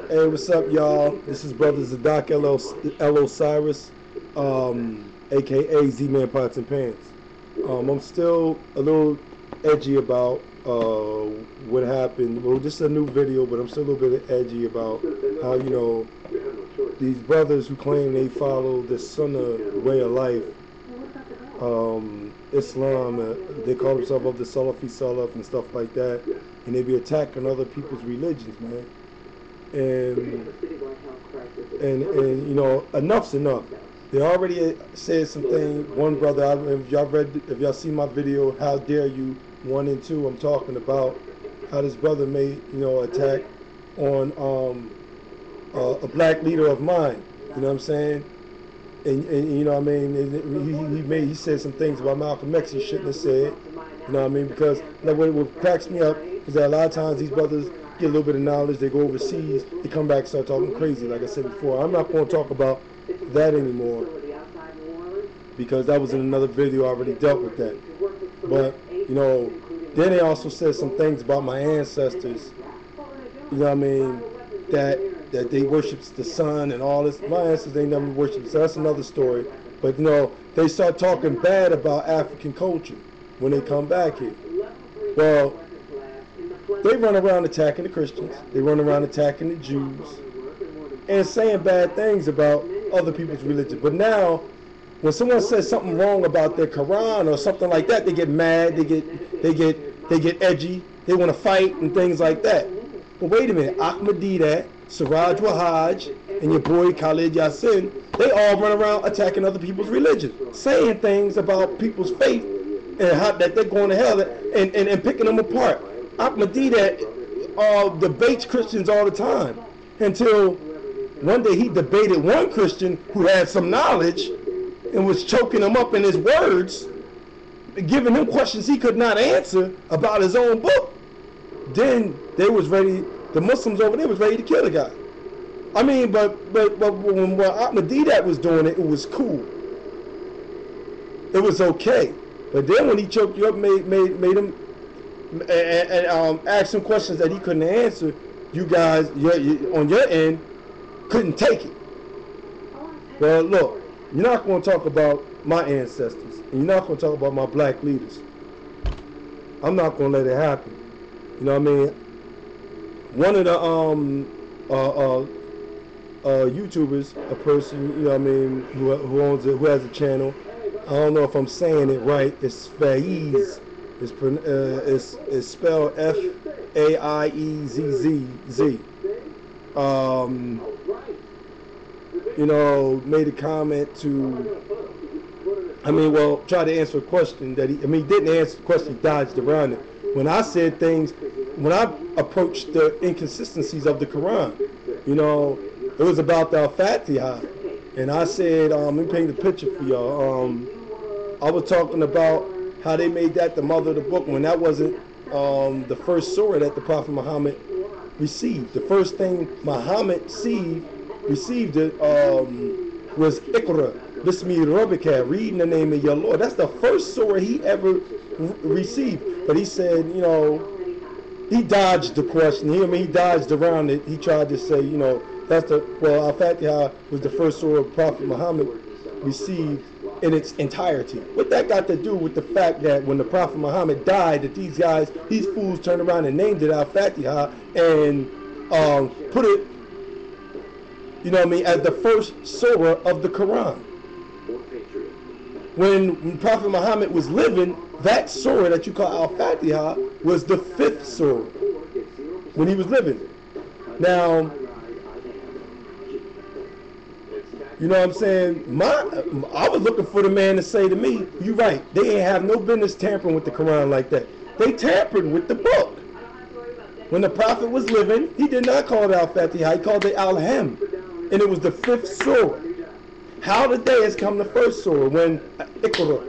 Hey, what's up, y'all? This is Brother Zadok L. Osiris, aka Z-Man Pots and Pants. I'm still a little edgy about what happened. Well, this is a new video, but I'm still a little bit edgy about how, these brothers who claim they follow the Sunnah way of life, Islam, they call themselves of the Salafi Salaf and stuff like that, and they be attacking other people's religions, man. And enough's enough. They already said some things. One brother, if y'all see my video, How Dare You 1 and 2, I'm talking about how this brother made attack on a black leader of mine. You know what I'm saying? And you know what I mean, he said some things about Malcolm X he shouldn't have said. You know what I mean? Because what cracks me up is that a lot of times these brothers get a little bit of knowledge, they go overseas, they come back and start talking crazy, like I said before. I'm not going to talk about that anymore because that was in another video. I already dealt with that. But, then they also said some things about my ancestors, you know what I mean, that they worship the sun and all this. My ancestors, they never worshiped the sun. That's another story. But, they start talking bad about African culture when they come back here. Well, they run around attacking the Christians. They run around attacking the Jews and saying bad things about other people's religion. But now, when someone says something wrong about their Quran or something like that, they get mad. They get edgy. They want to fight and things like that. But wait a minute, Ahmad Didat, Siraj Wahaj, and your boy Khalid Yasin, they all run around attacking other people's religion, saying things about people's faith and how that they're going to hell and picking them apart. Ahmad Didat debates Christians all the time until one day he debated one Christian who had some knowledge and was choking him up in his words, giving him questions he could not answer about his own book. Then they was ready, the Muslims over there was ready to kill the guy. I mean, but when Ahmad Didat was doing it, it was cool. It was okay. But then when he choked you up, made him and asked him questions that he couldn't answer, you guys on your end couldn't take it. Well, look, you're not going to talk about my ancestors, and you're not going to talk about my black leaders. I'm not going to let it happen. You know what I mean? One of the YouTubers, a person, you know what I mean, who has a channel. I don't know if I'm saying it right. It's Faiz. It's spelled F-A-I-E-Z-Z-Z. Made a comment to, try to answer a question that he didn't answer the question, he dodged around it. When I said things, when I approached the inconsistencies of the Quran, it was about the Al-Fatiha. And I said, let me paint a picture for y'all. I was talking about how they made that the mother of the book when that wasn't the first surah that the Prophet Muhammad received. The first thing Muhammad received it was Iqra, Bismi Rabbika, reading the name of your Lord. That's the first surah he ever received. But he said, he dodged the question. He dodged around it. He tried to say, Al-Fatiha was the first surah Prophet Muhammad received in its entirety. What that got to do with the fact that when the Prophet Muhammad died, that these fools turned around and named it Al-Fatiha and put it, as the first surah of the Quran. When Prophet Muhammad was living, that surah that you call Al-Fatiha was the 5th surah when he was living. Now, you know what I'm saying? I was looking for the man to say to me, you're right, they ain't have no business tampering with the Quran like that. They tampered with the book. When the Prophet was living, he did not call it Al-Fatiha, he called it Al-Ham. And it was the 5th surah. How did they has come the first surah when Iqra?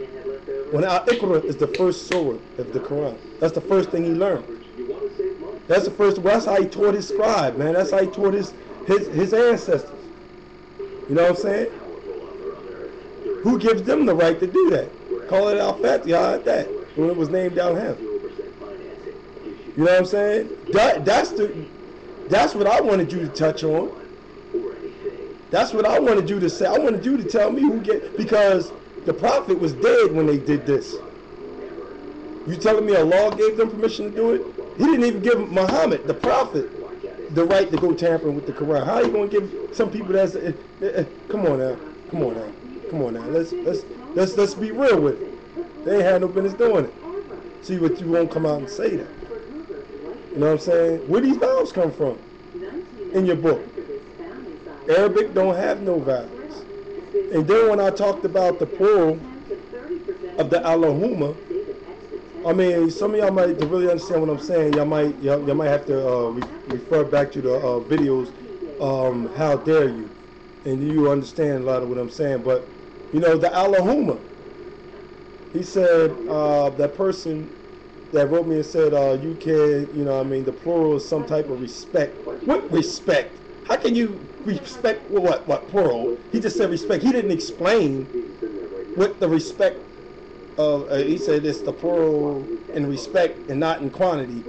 When Al-Iqra is the first surah of the Quran. That's the first thing he learned. That's how he taught his scribe, man. That's how he taught his ancestors. You know what I'm saying? Who gives them the right to do that? Call it Al-Fatiha at that, when it was named Al-Ham. You know what I'm saying? That's what I wanted you to touch on. That's what I wanted you to say. I wanted you to tell me because the prophet was dead when they did this. You telling me Allah gave them permission to do it? He didn't even give Muhammad, the prophet, the right to go tampering with the Quran. How are you going to give some people that's come on now. Let's be real with it. They ain't had no business doing it. See what you won't come out and say that. You know what I'm saying? Where these vowels come from in your book? Arabic don't have no vowels. And then when I talked about the plural of the Allahumma, I mean, some of y'all might, to really understand what I'm saying, y'all might have to refer back to the videos, How Dare You, and you understand a lot of what I'm saying. But, you know, the Allahumma, he said, that person that wrote me and said, you can, you know, I mean, the plural is some type of respect. What respect? How can you respect, what plural? He just said respect. He didn't explain what the respect he said it's the plural in respect and not in quantity.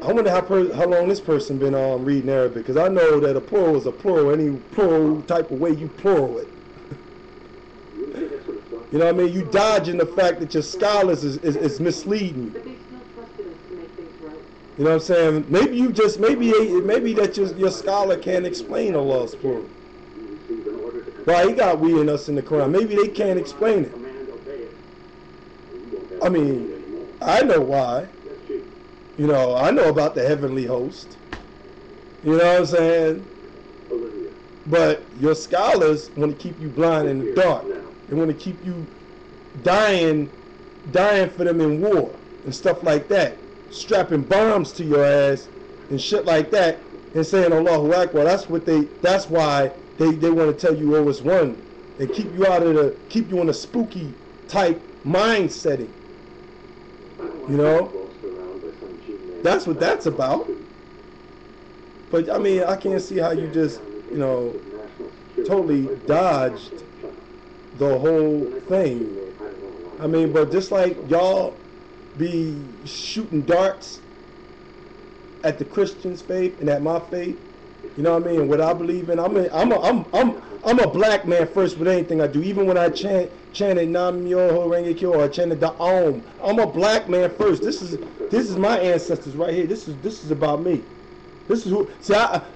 I wonder how long this person been reading Arabic, because I know that a plural is a plural, any plural type of way you plural it. You know what I mean? You dodging the fact that your scholars is misleading you. You know what I'm saying? Maybe you just, maybe that your scholar can't explain Allah's plural. Well, he got we and us in the Quran. Maybe they can't explain it. I mean, I know why. You know, I know about the heavenly host. You know what I'm saying? But your scholars want to keep you blind in the dark. They want to keep you dying for them in war and stuff like that. Strapping bombs to your ass and shit like that and saying Allahu Akbar. That's why they want to tell you oh it's one and keep you in a spooky type mind setting. You know? That's what that's about. But I mean, I can't see how you just, you know, totally dodged the whole thing. I mean, but just like y'all be shooting darts at the Christians' faith and at my faith, you know what I mean? What I believe in, I'm a black man first with anything I do. Even when I chanted Nam Myoho Renge Kyo or I chanted the Om, I'm a black man first. This is my ancestors right here. This is about me. This is who.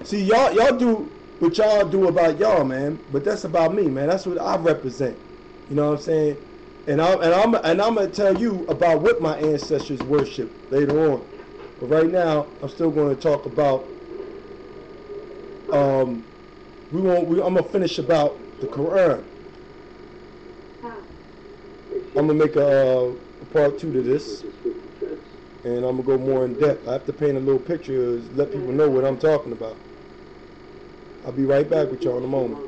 See y'all do what y'all do about y'all, man. But that's about me, man. That's what I represent. You know what I'm saying? And I'm gonna tell you about what my ancestors worship later on. But right now, I'm still going to talk about. I'm gonna finish about the Quran. I'm gonna make a part 2 to this, and I'm gonna go more in depth. I have to paint a little picture, let people know what I'm talking about. I'll be right back with y'all in a moment.